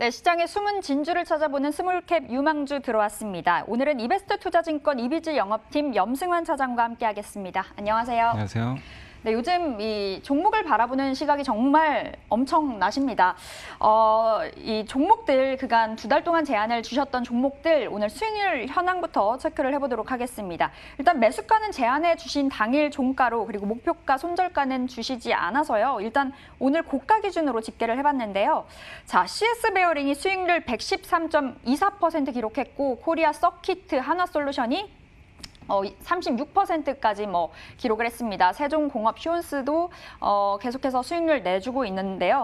네, 시장의 숨은 진주를 찾아보는 스몰캡 유망주 들어왔습니다. 오늘은 이베스트 투자증권 이비지 영업팀 염승환 차장과 함께하겠습니다. 안녕하세요. 안녕하세요. 네, 요즘 이 종목을 바라보는 시각이 정말 엄청나십니다. 이 종목들 그간 2달 동안 제안을 주셨던 종목들 오늘 수익률 현황부터 체크를 해보도록 하겠습니다. 일단 매수가는 제안해 주신 당일 종가로 그리고 목표가 손절가는 주시지 않아서요. 일단 오늘 고가 기준으로 집계를 해봤는데요. 자, CS 베어링이 수익률 113.24% 기록했고 코리아 서키트 하나솔루션이 36%까지 기록을 했습니다. 세종공업 휴온스도 계속해서 수익률 내주고 있는데요.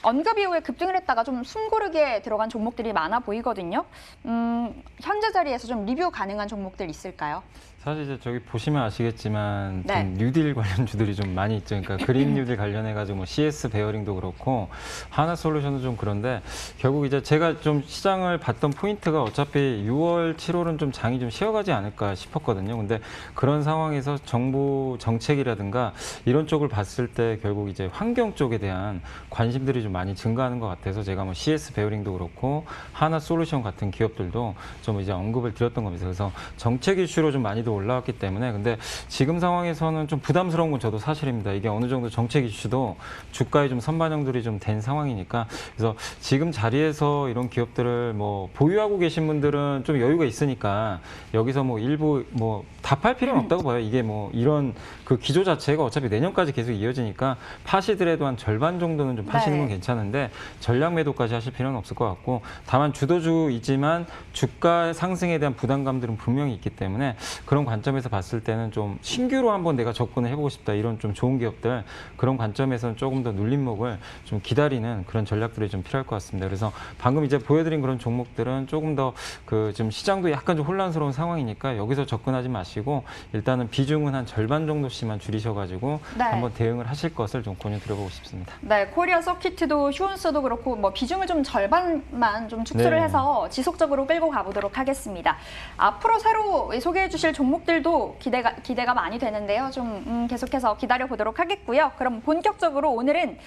언급 이후에 급등을 했다가 좀 숨고르게 들어간 종목들이 많아 보이거든요. 현재 자리에서 좀 리뷰 가능한 종목들 있을까요? 사실 이제 저기 보시면 아시겠지만 네. 좀 뉴딜 관련주들이 좀 많이 있죠. 그러니까 그린 뉴딜 관련해가지고 뭐 CS 베어링도 그렇고 하나솔루션도 좀 그런데 결국 이제 제가 좀 시장을 봤던 포인트가 어차피 6월, 7월은 좀 장이 좀 쉬어가지 않을까 싶었거든요. 근데 그런 상황에서 정부 정책이라든가 이런 쪽을 봤을 때 결국 이제 환경 쪽에 대한 관심들이 좀 많이 증가하는 것 같아서 제가 뭐 CS 베어링도 그렇고 하나솔루션 같은 기업들도 좀 이제 언급을 드렸던 겁니다. 그래서 정책 이슈로 좀 많이도 올라왔기 때문에 근데 지금 상황에서는 좀 부담스러운 건 저도 사실입니다. 이게 어느 정도 정책 이슈도 주가에 좀 선반영들이 좀 된 상황이니까 그래서 지금 자리에서 이런 기업들을 뭐 보유하고 계신 분들은 좀 여유가 있으니까 여기서 뭐 일부 뭐 다 팔 필요는 없다고 봐요. 이게 뭐 이런 그 기조 자체가 어차피 내년까지 계속 이어지니까 파시더라도 한 절반 정도는 좀 파시는 건 괜찮은데 전략 매도까지 하실 필요는 없을 것 같고 다만 주도주이지만 주가 상승에 대한 부담감들은 분명히 있기 때문에 그런 관점에서 봤을 때는 좀 신규로 한번 내가 접근을 해보고 싶다 이런 좀 좋은 기업들 그런 관점에서는 조금 더 눌림목을 좀 기다리는 그런 전략들이 좀 필요할 것 같습니다. 그래서 방금 이제 보여드린 그런 종목들은 조금 더 그 지금 시장도 약간 좀 혼란스러운 상황이니까 여기서 접근하지 마시고 일단은 비중은 한 절반 정도씩만 줄이셔가지고 네. 한번 대응을 하실 것을 좀 권유드려보고 싶습니다. 네, 코리아 서키트도 휴온스도 그렇고 뭐 비중을 좀 절반만 좀 축소를 네. 해서 지속적으로 끌고 가보도록 하겠습니다. 앞으로 새로 소개해 주실 종목들도 기대가 많이 되는데요. 좀 계속해서 기다려 보도록 하겠고요. 그럼 본격적으로 오늘은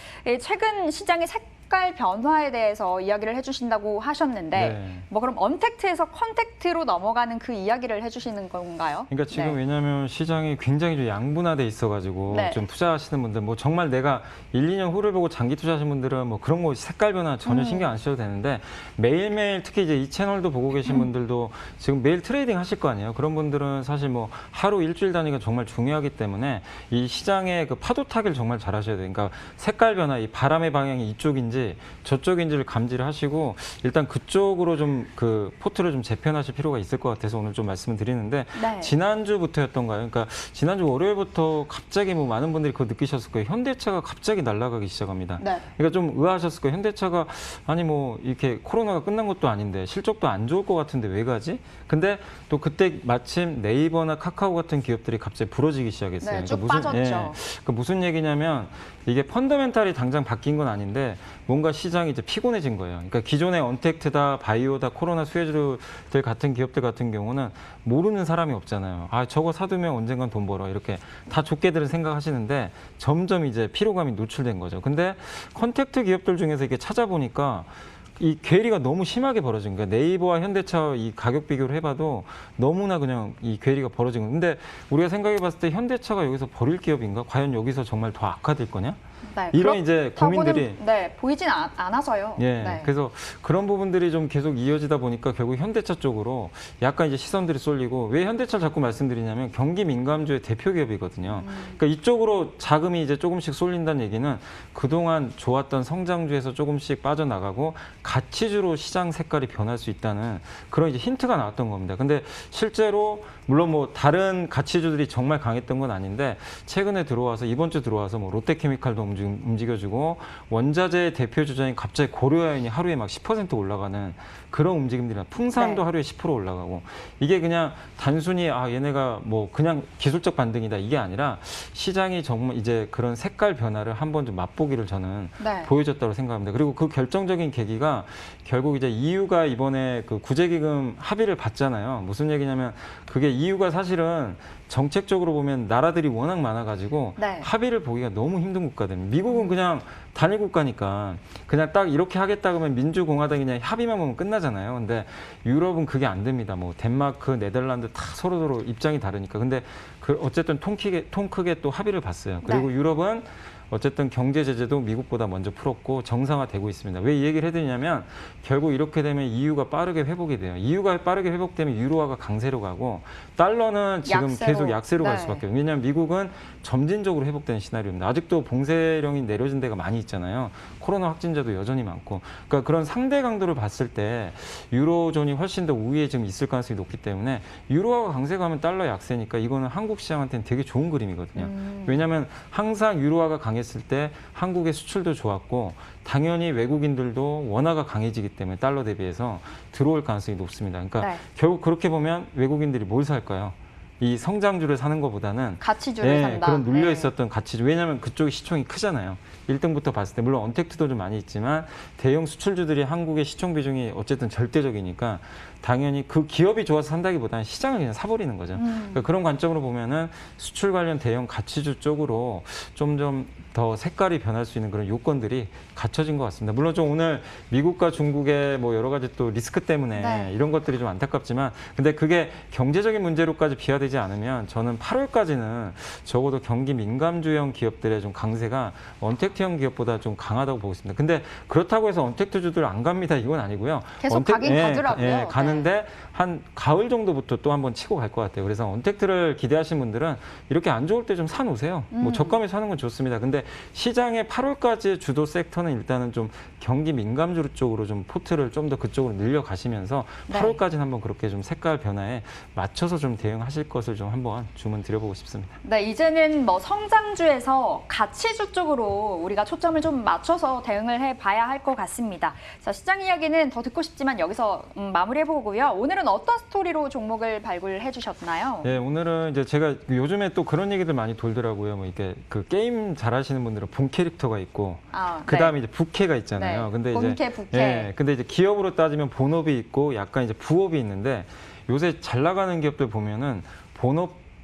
최근 시장의 색깔 변화에 대해서 이야기를 해주신다고 하셨는데 네. 뭐 그럼 언택트에서 컨택트로 넘어가는 그 이야기를 해주시는 건가요? 그러니까 지금 네. 왜냐하면 시장이 굉장히 좀 양분화돼 있어가지고 네. 좀 투자하시는 분들 뭐 정말 내가 1, 2년 후를 보고 장기 투자하시는 분들은 뭐 그런 거 색깔 변화 전혀 신경 안 쓰셔도 되는데 매일매일 특히 이제 이 채널도 보고 계신 분들도 지금 매일 트레이딩 하실 거 아니에요. 그런 분들은 사실 뭐 하루 일주일 단위가 정말 중요하기 때문에 이 시장의 그 파도 타기를 정말 잘 하셔야 돼요. 그러니까 색깔 변화, 이 바람의 방향이 이쪽인지 저쪽인지를 감지를 하시고 일단 그쪽으로 좀 그 포트를 좀 재편하실 필요가 있을 것 같아서 오늘 좀 말씀을 드리는데 네. 지난주부터였던가요? 그러니까 지난주 월요일부터 갑자기 뭐 많은 분들이 그거 느끼셨을 거예요. 현대차가 갑자기 날아가기 시작합니다. 네. 그러니까 좀 의아하셨을 거예요. 현대차가 아니 뭐 이렇게 코로나가 끝난 것도 아닌데 실적도 안 좋을 것 같은데 왜 가지? 근데 또 그때 마침 네이버나 카카오 같은 기업들이 갑자기 부러지기 시작했어요. 네, 쭉 그러니까 빠졌죠. 그러니까 무슨 얘기냐면 이게 펀더멘탈이 당장 바뀐 건 아닌데 뭔가 시장이 이제 피곤해진 거예요. 그러니까 기존의 언택트다, 바이오다, 코로나 수혜주들 같은 기업들 같은 경우는 모르는 사람이 없잖아요. 아, 저거 사두면 언젠간 돈 벌어. 이렇게 다 좋게들은 생각하시는데 점점 이제 피로감이 노출된 거죠. 근데 컨택트 기업들 중에서 이렇게 찾아보니까 이 괴리가 너무 심하게 벌어진 거예요. 네이버와 현대차 이 가격 비교를 해봐도 너무나 그냥 이 괴리가 벌어진 거예요. 근데 우리가 생각해 봤을 때 현대차가 여기서 버릴 기업인가? 과연 여기서 정말 더 악화될 거냐? 네, 이런 이제 고민들이 보이진 않아서요. 예, 네. 그래서 그런 부분들이 좀 계속 이어지다 보니까 결국 현대차 쪽으로 약간 이제 시선들이 쏠리고 왜 현대차를 자꾸 말씀드리냐면 경기 민감주의 대표 기업이거든요. 그러니까 이쪽으로 자금이 이제 조금씩 쏠린다는 얘기는 그동안 좋았던 성장주에서 조금씩 빠져나가고 가치주로 시장 색깔이 변할 수 있다는 그런 이제 힌트가 나왔던 겁니다. 근데 실제로 물론 뭐 다른 가치주들이 정말 강했던 건 아닌데 최근에 들어와서 이번 주 들어와서 뭐 롯데케미칼도 움직여주고 원자재 대표 주자인 갑자기 고려아연이 하루에 막 10% 올라가는 그런 움직임들이나 풍산도 네. 하루에 10% 올라가고 이게 그냥 단순히 아 얘네가 뭐 그냥 기술적 반등이다 이게 아니라 시장이 정말 이제 그런 색깔 변화를 한번 좀 맛보기를 저는 네. 보여줬다고 생각합니다. 그리고 그 결정적인 계기가 결국 이제 EU가 이번에 그 구제기금 합의를 봤잖아요. 무슨 얘기냐면 그게 EU가 사실은 정책적으로 보면 나라들이 워낙 많아가지고 네. 합의를 보기가 너무 힘든 국가들입니다. 미국은 그냥 단일 국가니까 그냥 딱 이렇게 하겠다 그러면 민주공화당이 그냥 합의만 보면 끝나잖아요. 근데 유럽은 그게 안 됩니다. 뭐 덴마크, 네덜란드 다 서로서로 입장이 다르니까. 근데 어쨌든 통 크게 또 합의를 봤어요. 그리고 네. 유럽은 어쨌든 경제 제재도 미국보다 먼저 풀었고 정상화되고 있습니다. 왜 이 얘기를 해드리냐면 결국 이렇게 되면 EU가 빠르게 회복이 돼요. EU가 빠르게 회복되면 유로화가 강세로 가고 달러는 지금 약세로. 계속 약세로 갈 네. 수밖에 없어요. 왜냐하면 미국은 점진적으로 회복되는 시나리오입니다. 아직도 봉쇄령이 내려진 데가 많이 있잖아요. 코로나 확진자도 여전히 많고. 그러니까 그런 상대 강도를 봤을 때 유로존이 훨씬 더 우위에 지금 있을 가능성이 높기 때문에 유로화가 강세가 하면 달러 약세니까 이거는 한국 시장한테는 되게 좋은 그림이거든요. 왜냐하면 항상 유로화가 강했을 때 한국의 수출도 좋았고 당연히 외국인들도 원화가 강해지기 때문에 달러 대비해서 들어올 가능성이 높습니다. 그러니까 네. 결국 그렇게 보면 외국인들이 뭘 살까요? 이 성장주를 사는 것보다는 가치주를 산다. 그런 눌려 네. 있었던 가치주. 왜냐하면 그쪽이 시총이 크잖아요. 1등부터 봤을 때 물론 언택트도 좀 많이 있지만 대형 수출주들이 한국의 시총 비중이 어쨌든 절대적이니까 당연히 그 기업이 좋아서 산다기보다는 시장을 그냥 사버리는 거죠. 그러니까 그런 관점으로 보면은 수출 관련 대형 가치주 쪽으로 좀 더 색깔이 변할 수 있는 그런 요건들이 갖춰진 것 같습니다. 물론 좀 오늘 미국과 중국의 뭐 여러 가지 또 리스크 때문에 네. 이런 것들이 좀 안타깝지만 근데 그게 경제적인 문제로까지 비화되지 않으면 저는 8월까지는 적어도 경기 민감주형 기업들의 좀 강세가 언택트형 기업보다 좀 강하다고 보고 있습니다. 근데 그렇다고 해서 언택트주들 안 갑니다. 이건 아니고요. 계속 가긴 가더라고요. 가는데 한 가을 정도부터 또 한번 치고 갈 것 같아요. 그래서 언택트를 기대하시는 분들은 이렇게 안 좋을 때 좀 사놓으세요. 뭐 저가에 사는 건 좋습니다. 근데 시장의 8월까지 주도 섹터는 일단은 좀 경기 민감주 쪽으로 좀 포트를 좀 더 그쪽으로 늘려 가시면서 네. 8월까지는 한번 그렇게 좀 색깔 변화에 맞춰서 좀 대응하실 것을 좀 한번 주문 드려보고 싶습니다. 네, 이제는 뭐 성장주에서 가치주 쪽으로 우리가 초점을 좀 맞춰서 대응을 해봐야 할 것 같습니다. 자, 시장 이야기는 더 듣고 싶지만 여기서 마무리해보고요. 오늘은 어떤 스토리로 종목을 발굴해 주셨나요? 네, 오늘은 이제 제가 요즘에 또 그런 얘기들 많이 돌더라고요. 뭐 이게 그 게임 잘하시는 분들은 본 캐릭터가 있고, 그 다음에 이제 부캐가 있잖아요. 네. 근데 이제 본캐, 부캐. 예, 근데 이제 기업으로 따지면 본업이 있고 약간 이제 부업이 있는데 요새 잘 나가는 기업들 보면은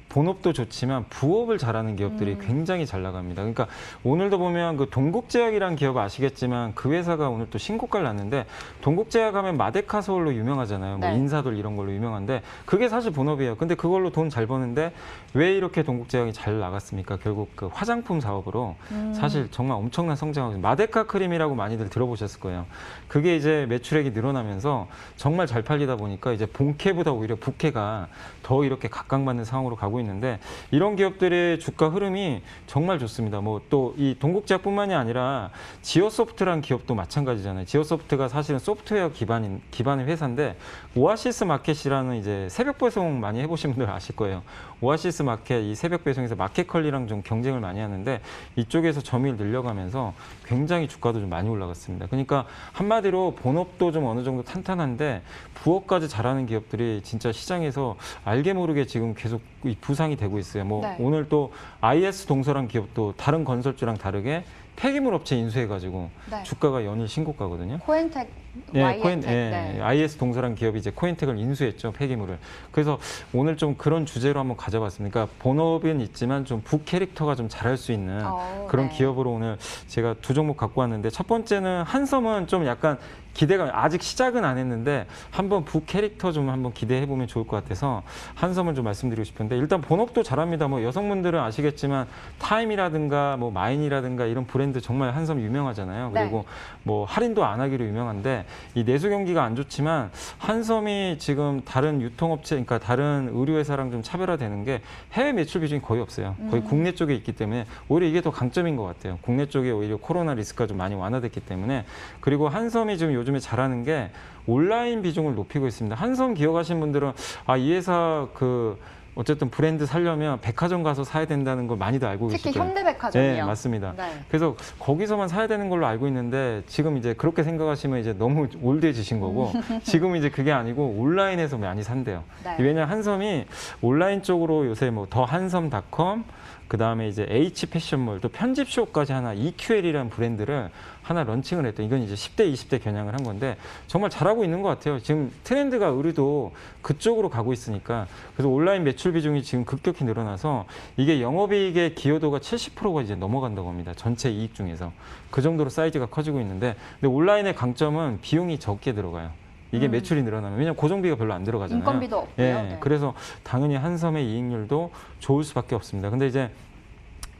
본업도 좋지만 부업을 잘하는 기업들이 굉장히 잘 나갑니다. 그러니까 오늘도 보면 그 동국제약이라는 기업 아시겠지만 그 회사가 오늘 또 신고가를 났는데 동국제약 하면 마데카솔로 유명하잖아요. 뭐 네. 인사돌 이런 걸로 유명한데 그게 사실 본업이에요. 근데 그걸로 돈 잘 버는데 왜 이렇게 동국제약이 잘 나갔습니까? 결국 그 화장품 사업으로 사실 정말 엄청난 성장하고 마데카 크림이라고 많이들 들어보셨을 거예요. 그게 이제 매출액이 늘어나면서 정말 잘 팔리다 보니까 이제 본캐보다 오히려 부캐가 더 이렇게 각광받는 상황으로 가고 있는데 이런 기업들의 주가 흐름이 정말 좋습니다. 뭐 또 이 동국제약뿐만이 아니라 지오소프트라는 기업도 마찬가지잖아요. 지오소프트가 사실은 소프트웨어 기반의 회사인데 오아시스 마켓이라는 이제 새벽 배송 많이 해보신 분들 아실 거예요. 오아시스 마켓 이 새벽 배송에서 마켓컬리랑 좀 경쟁을 많이 하는데 이쪽에서 점유율 늘려가면서 굉장히 주가도 좀 많이 올라갔습니다. 그러니까 한마디로 본업도 좀 어느 정도 탄탄한데 부업까지 잘하는 기업들이 진짜 시장에서 알게 모르게 지금 계속 부상이 되고 있어요. 뭐 네. 오늘 또 IS 동서란 기업도 다른 건설주랑 다르게 폐기물 업체 인수해가지고 네. 주가가 연일 신고가거든요. 코엔텍, 예, YN텍. 네. IS 동서란 기업이 이제 코엔텍을 인수했죠, 폐기물을. 그래서 오늘 좀 그런 주제로 한번 가져봤습니다. 그러니까 본업은 있지만 좀 부캐릭터가 좀 잘할 수 있는 그런 네. 기업으로 오늘 제가 두 종목 갖고 왔는데 첫 번째는 한섬은 좀 약간 기대가 아직 시작은 안 했는데 한번 부캐릭터 좀 한번 기대해 보면 좋을 것 같아서 한섬을 좀 말씀드리고 싶은데 일단 본업도 잘합니다. 뭐 여성분들은 아시겠지만 타임이라든가 뭐 마인이라든가 이런 브랜드 정말 한섬 유명하잖아요. 네. 그리고 뭐 할인도 안 하기로 유명한데 이 내수 경기가 안 좋지만 한섬이 지금 다른 유통업체 그러니까 다른 의류회사랑 좀 차별화되는 게 해외 매출 비중이 거의 없어요. 거의 국내 쪽에 있기 때문에 오히려 이게 더 강점인 것 같아요. 국내 쪽에 오히려 코로나 리스크가 좀 많이 완화됐기 때문에 그리고 한섬이 지금 요즘에 잘하는 게 온라인 비중을 높이고 있습니다. 한섬 기억하신 분들은 이 회사 그 어쨌든 브랜드 살려면 백화점 가서 사야 된다는 걸 많이들 알고 계시죠. 특히 현대백화점이요. 네, 맞습니다. 네. 그래서 거기서만 사야 되는 걸로 알고 있는데 지금 이제 그렇게 생각하시면 이제 너무 올드해지신 거고 지금 이제 그게 아니고 온라인에서 많이 산대요. 네. 왜냐하면 한섬이 온라인 쪽으로 요새 뭐 더 한섬닷컴 그다음에 이제 H 패션몰 또 편집숍까지 하나 EQL이라는 브랜드를 하나 런칭을 했대. 이건 이제 10대, 20대 겨냥을 한 건데 정말 잘하고 있는 것 같아요. 지금 트렌드가 의류도 그쪽으로 가고 있으니까 그래서 온라인 매출 비중이 지금 급격히 늘어나서 이게 영업이익의 기여도가 70%가 이제 넘어간다고 합니다. 전체 이익 중에서 그 정도로 사이즈가 커지고 있는데 근데 온라인의 강점은 비용이 적게 들어가요. 이게 매출이 늘어나면 왜냐면 고정비가 별로 안 들어가잖아요. 인건비도 없고요. 예, 네. 그래서 당연히 한섬의 이익률도 좋을 수밖에 없습니다. 근데 이제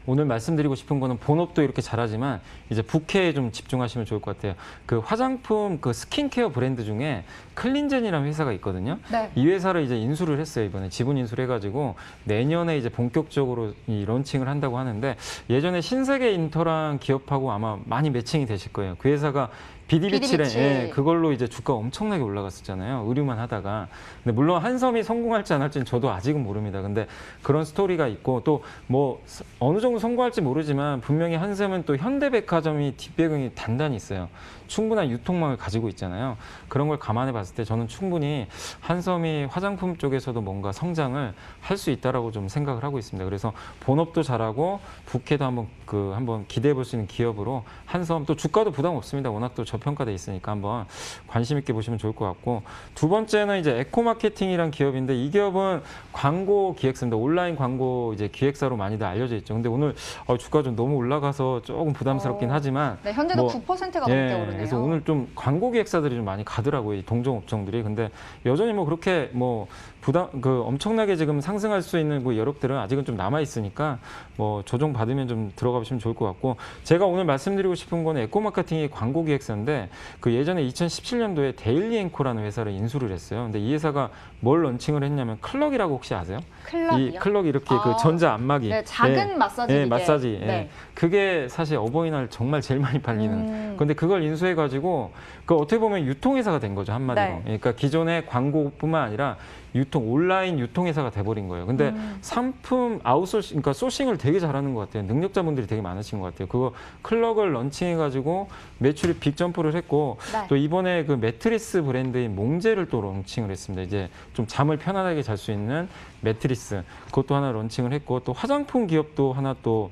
오늘 말씀드리고 싶은 거는 본업도 이렇게 잘하지만 이제 부캐에 좀 집중하시면 좋을 것 같아요. 그 화장품 그 스킨케어 브랜드 중에 클린젠이라는 회사가 있거든요. 네. 이 회사를 이제 인수를 했어요. 이번에 지분 인수를 해가지고 내년에 이제 본격적으로 이 런칭을 한다고 하는데 예전에 신세계 인터랑 기업하고 아마 많이 매칭이 되실 거예요. 그 회사가 비디비치래 비디비치. 예, 그걸로 이제 주가 엄청나게 올라갔었잖아요. 의류만 하다가. 근데 물론 한섬이 성공할지 안 할지는 저도 아직은 모릅니다. 근데 그런 스토리가 있고 또 뭐 어느 정도 성공할지 모르지만 분명히 한섬은 또 현대백화점이 뒷배경이 단단히 있어요. 충분한 유통망을 가지고 있잖아요. 그런 걸 감안해 봤을 때 저는 충분히 한섬이 화장품 쪽에서도 뭔가 성장을 할 수 있다라고 좀 생각을 하고 있습니다. 그래서 본업도 잘하고 부캐도 한번 기대해 볼 수 있는 기업으로 한섬 또 주가도 부담 없습니다. 워낙 또 저평가돼 있으니까 한번 관심 있게 보시면 좋을 것 같고 두 번째는 이제 에코마케팅이란 기업인데 이 기업은 광고 기획사입니다. 온라인 광고 이제 기획사로 많이들 알려져 있죠. 근데 오늘 주가 좀 너무 올라가서 조금 부담스럽긴 하지만 네, 현재도 뭐, 9%가 넘게 오르네요. 그래서 오늘 좀 광고 기획사들이 좀 많이 가더라고요. 이 동종 업종들이. 근데 여전히 뭐 그렇게 뭐 엄청나게 지금 상승할 수 있는 그 여력들은 아직은 좀 남아 있으니까 뭐 조정 받으면 좀 들어가 보시면 좋을 것 같고 제가 오늘 말씀드리고 싶은 거는 에코마케팅이 광고 기획사인데 그 예전에 2017년도에 데일리 앵코라는 회사를 인수를 했어요. 근데 이 회사가 뭘 런칭을 했냐면 클럭이라고 혹시 아세요? 클럭이요? 이 클럭 이렇게 아, 그 전자 안마기. 네, 작은 마사지 기계. 마사지. 예. 네. 그게 사실 어버이날 정말 제일 많이 팔리는. 근데 그걸 인수해가지고 그 어떻게 보면 유통회사가 된 거죠 한마디로. 네. 그러니까 기존의 광고뿐만 아니라 온라인 유통회사가 돼버린 거예요. 근데 상품 아웃소싱, 그러니까 소싱을 되게 잘하는 것 같아요. 능력자분들이 되게 많으신 것 같아요. 그거 클럭을 런칭해가지고 매출이 빅 점프를 했고 네. 또 이번에 그 매트리스 브랜드인 몽제를 또 런칭을 했습니다. 이제 좀 잠을 편안하게 잘 수 있는 매트리스 그것도 하나 런칭을 했고 또 화장품 기업도 하나 또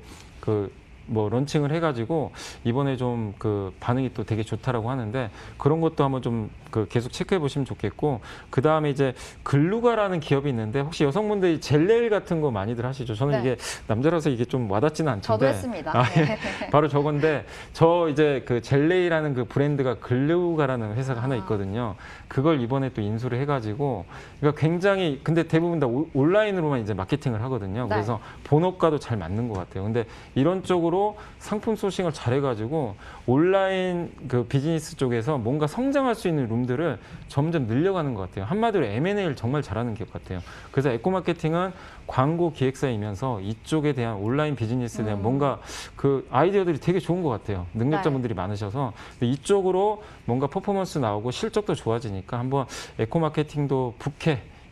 런칭을 해가지고 이번에 좀 그 반응이 또 되게 좋다라고 하는데 그런 것도 한번 좀 계속 체크해 보시면 좋겠고 그 다음에 이제 글루가라는 기업이 있는데 혹시 여성분들이 젤네일 같은 거 많이들 하시죠? 저는 네. 이게 남자라서 이게 좀 와닿지는 않던데. 저도 했습니다. 예. 바로 저건데 저 이제 그 젤레이라는 그 브랜드가 글루가라는 회사가 하나 있거든요. 그걸 이번에 또 인수를 해가지고 그러니까 굉장히 근데 대부분 다 온라인으로만 이제 마케팅을 하거든요. 네. 그래서 본업과도 잘 맞는 것 같아요. 근데 이런 쪽으로 상품 소싱을 잘해가지고 온라인 그 비즈니스 쪽에서 뭔가 성장할 수 있는 룸들을 점점 늘려가는 것 같아요. 한마디로 M&A를 정말 잘하는 기업 같아요. 그래서 에코마케팅은 광고 기획사이면서 이쪽에 대한 온라인 비즈니스에 대한 뭔가 그 아이디어들이 되게 좋은 것 같아요. 능력자분들이 많으셔서 근데 이쪽으로 뭔가 퍼포먼스 나오고 실적도 좋아지니까 한번 에코마케팅도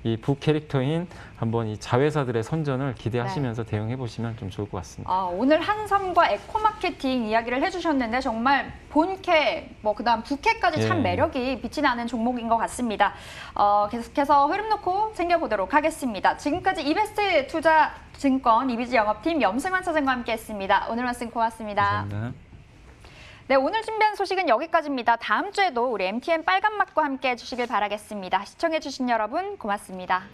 이 부캐릭터인 한번 이 자회사들의 선전을 기대하시면서 대응해 보시면 좀 좋을 것 같습니다. 오늘 한섬과 에코마케팅 이야기를 해주셨는데 정말 본캐, 그다음 부캐까지 참 예. 매력이 빛이 나는 종목인 것 같습니다. 계속해서 흐름 놓고 챙겨보도록 하겠습니다. 지금까지 이베스트 투자증권 이비지 영업팀 염승환 차장과 함께했습니다. 오늘 말씀 고맙습니다. 감사합니다. 네, 오늘 준비한 소식은 여기까지입니다. 다음 주에도 우리 MTN 빨간맛과 함께 해주시길 바라겠습니다. 시청해주신 여러분 고맙습니다.